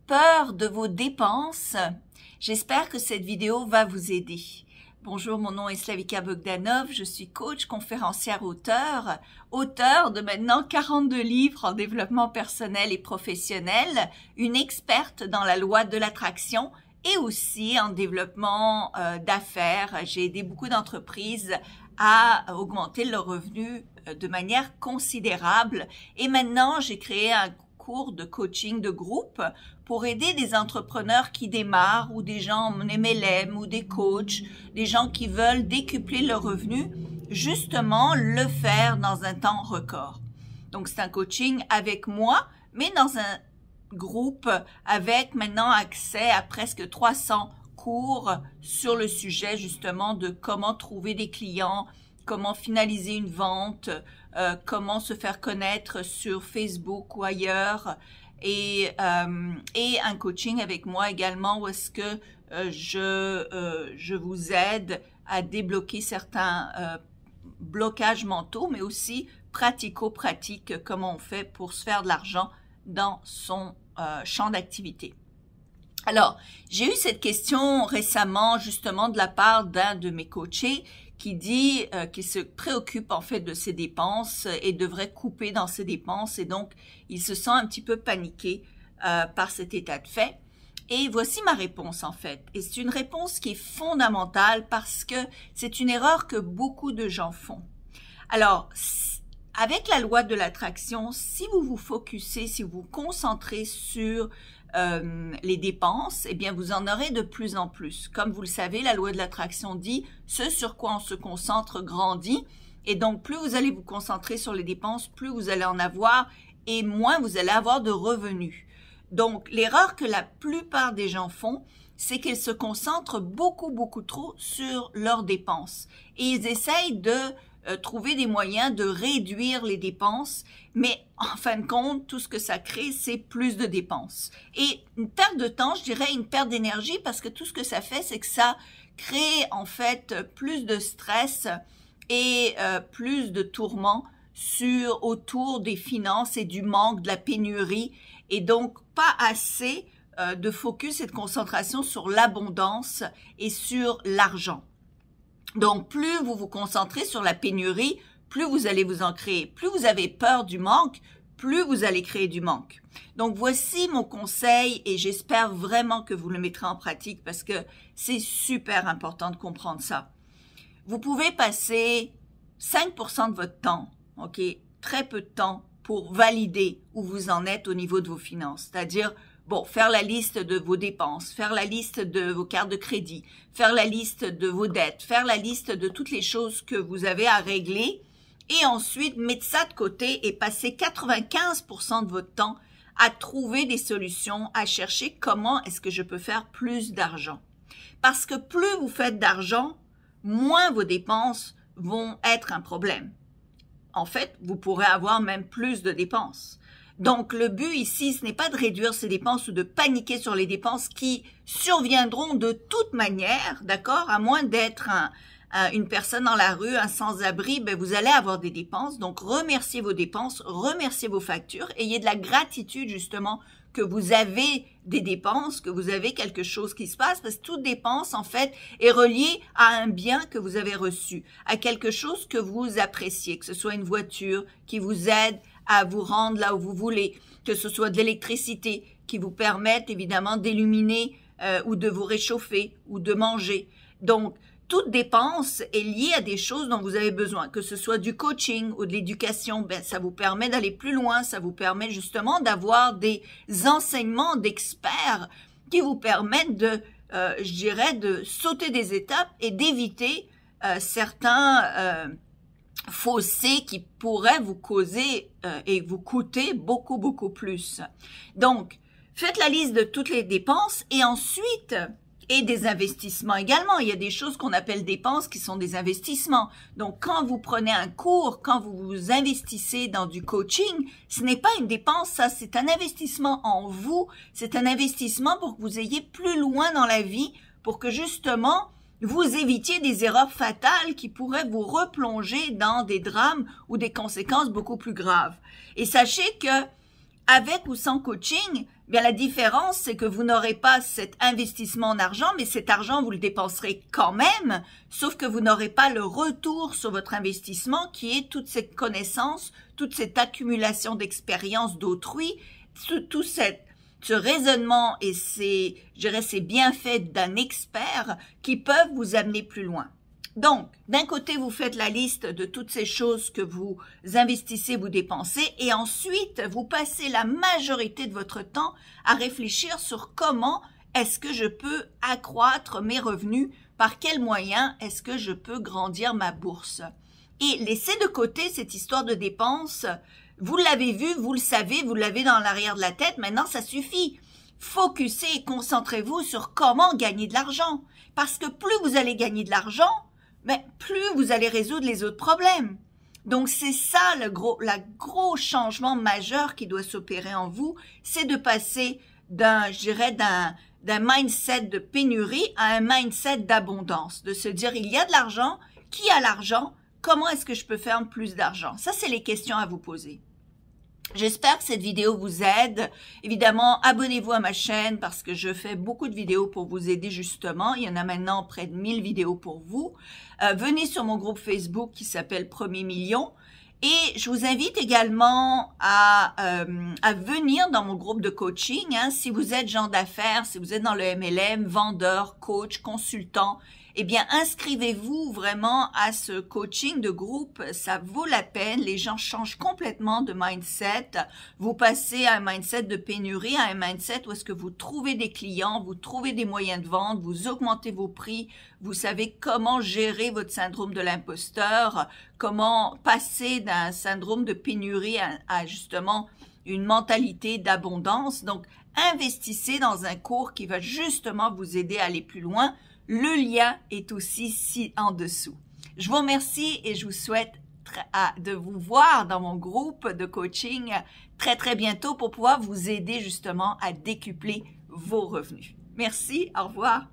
peur de vos dépenses? J'espère que cette vidéo va vous aider. Bonjour, mon nom est Slavika Bogdanov, je suis coach, conférencière, auteur de maintenant 42 livres en développement personnel et professionnel, une experte dans la loi de l'attraction et aussi en développement d'affaires. J'ai aidé beaucoup d'entreprises à augmenter leurs revenus de manière considérable et maintenant j'ai créé un cours de coaching de groupe pour aider des entrepreneurs qui démarrent ou des gens en MLM ou des coachs, des gens qui veulent décupler leurs revenus, justement le faire dans un temps record. Donc c'est un coaching avec moi, mais dans un groupe avec maintenant accès à presque 300 cours sur le sujet justement de comment trouver des clients, comment finaliser une vente, comment se faire connaître sur Facebook ou ailleurs, et un coaching avec moi également où est-ce que je vous aide à débloquer certains blocages mentaux, mais aussi pratico-pratiques, comment on fait pour se faire de l'argent dans son champ d'activité. Alors, j'ai eu cette question récemment justement de la part d'un de mes coachés qui dit qu'il se préoccupe en fait de ses dépenses et devrait couper dans ses dépenses et donc il se sent un petit peu paniqué par cet état de fait. Et voici ma réponse en fait. Et c'est une réponse qui est fondamentale parce que c'est une erreur que beaucoup de gens font. Alors, avec la loi de l'attraction, si vous vous focussez, si vous vous concentrez sur les dépenses, eh bien, vous en aurez de plus en plus. Comme vous le savez, la loi de l'attraction dit « ce sur quoi on se concentre grandit ». Et donc, plus vous allez vous concentrer sur les dépenses, plus vous allez en avoir et moins vous allez avoir de revenus. Donc, l'erreur que la plupart des gens font, c'est qu'ils se concentrent beaucoup trop sur leurs dépenses. Et ils essayent de trouver des moyens de réduire les dépenses, mais en fin de compte, tout ce que ça crée, c'est plus de dépenses. Et une perte de temps, je dirais une perte d'énergie, parce que tout ce que ça fait, c'est que ça crée en fait plus de stress et plus de tourments autour des finances et du manque, de la pénurie, et donc pas assez de focus et de concentration sur l'abondance et sur l'argent. Donc, plus vous vous concentrez sur la pénurie, plus vous allez vous en créer. Plus vous avez peur du manque, plus vous allez créer du manque. Donc, voici mon conseil et j'espère vraiment que vous le mettrez en pratique parce que c'est super important de comprendre ça. Vous pouvez passer 5% de votre temps, ok, très peu de temps pour valider où vous en êtes au niveau de vos finances. C'est-à-dire, bon, faire la liste de vos dépenses, faire la liste de vos cartes de crédit, faire la liste de vos dettes, faire la liste de toutes les choses que vous avez à régler et ensuite mettre ça de côté et passer 95% de votre temps à trouver des solutions, à chercher comment est-ce que je peux faire plus d'argent. Parce que plus vous faites d'argent, moins vos dépenses vont être un problème. En fait, vous pourrez avoir même plus de dépenses. Donc, le but ici, ce n'est pas de réduire ces dépenses ou de paniquer sur les dépenses qui surviendront de toute manière, d'accord? À moins d'être une personne dans la rue, un sans-abri, ben vous allez avoir des dépenses. Donc, remerciez vos dépenses, remerciez vos factures. Ayez de la gratitude, justement, que vous avez des dépenses, que vous avez quelque chose qui se passe, parce que toute dépense, en fait, est reliée à un bien que vous avez reçu, à quelque chose que vous appréciez, que ce soit une voiture qui vous aide à vous rendre là où vous voulez, que ce soit de l'électricité qui vous permette évidemment d'illuminer ou de vous réchauffer ou de manger. Donc, toute dépense est liée à des choses dont vous avez besoin, que ce soit du coaching ou de l'éducation, ben, ça vous permet d'aller plus loin, ça vous permet justement d'avoir des enseignements d'experts qui vous permettent de, je dirais, de sauter des étapes et d'éviter certains fossé qui pourrait vous causer et vous coûter beaucoup plus. Donc, faites la liste de toutes les dépenses et ensuite, et des investissements également. Il y a des choses qu'on appelle dépenses qui sont des investissements. Donc, quand vous prenez un cours, quand vous vous investissez dans du coaching, ce n'est pas une dépense, ça, c'est un investissement en vous. C'est un investissement pour que vous ayez plus loin dans la vie, pour que justement, vous évitiez des erreurs fatales qui pourraient vous replonger dans des drames ou des conséquences beaucoup plus graves. Et sachez que, avec ou sans coaching, Bien, la différence, c'est que vous n'aurez pas cet investissement en argent, mais cet argent, vous le dépenserez quand même, sauf que vous n'aurez pas le retour sur votre investissement qui est toute cette connaissance, toute cette accumulation d'expérience d'autrui, tout ce raisonnement et ces bienfaits d'un expert qui peuvent vous amener plus loin. Donc, d'un côté, vous faites la liste de toutes ces choses que vous investissez, vous dépensez, et ensuite, vous passez la majorité de votre temps à réfléchir sur comment est-ce que je peux accroître mes revenus, par quels moyens est-ce que je peux grandir ma bourse. Et laissez de côté cette histoire de dépenses. Vous l'avez vu, vous le savez, vous l'avez dans l'arrière de la tête, maintenant ça suffit. Focussez et concentrez-vous sur comment gagner de l'argent. Parce que plus vous allez gagner de l'argent, mais plus vous allez résoudre les autres problèmes. Donc, c'est ça le gros changement majeur qui doit s'opérer en vous, c'est de passer d'un mindset de pénurie à un mindset d'abondance, de se dire, il y a de l'argent, qui a l'argent, comment est-ce que je peux faire plus d'argent? Ça, c'est les questions à vous poser. J'espère que cette vidéo vous aide. Évidemment, abonnez-vous à ma chaîne parce que je fais beaucoup de vidéos pour vous aider justement. Il y en a maintenant près de 1000 vidéos pour vous. Venez sur mon groupe Facebook qui s'appelle Premier Million. Et je vous invite également à venir dans mon groupe de coaching. Si vous êtes gens d'affaires, si vous êtes dans le MLM, vendeur, coach, consultant, eh bien, inscrivez-vous vraiment à ce coaching de groupe. Ça vaut la peine. Les gens changent complètement de mindset. Vous passez à un mindset de pénurie, à un mindset où est-ce que vous trouvez des clients, vous trouvez des moyens de vente, vous augmentez vos prix, vous savez comment gérer votre syndrome de l'imposteur, comment passer d'un syndrome de pénurie à justement une mentalité d'abondance. Donc, investissez dans un cours qui va justement vous aider à aller plus loin. Le lien est aussi ici en dessous. Je vous remercie et je vous souhaite de vous voir dans mon groupe de coaching très bientôt pour pouvoir vous aider justement à décupler vos revenus. Merci, au revoir.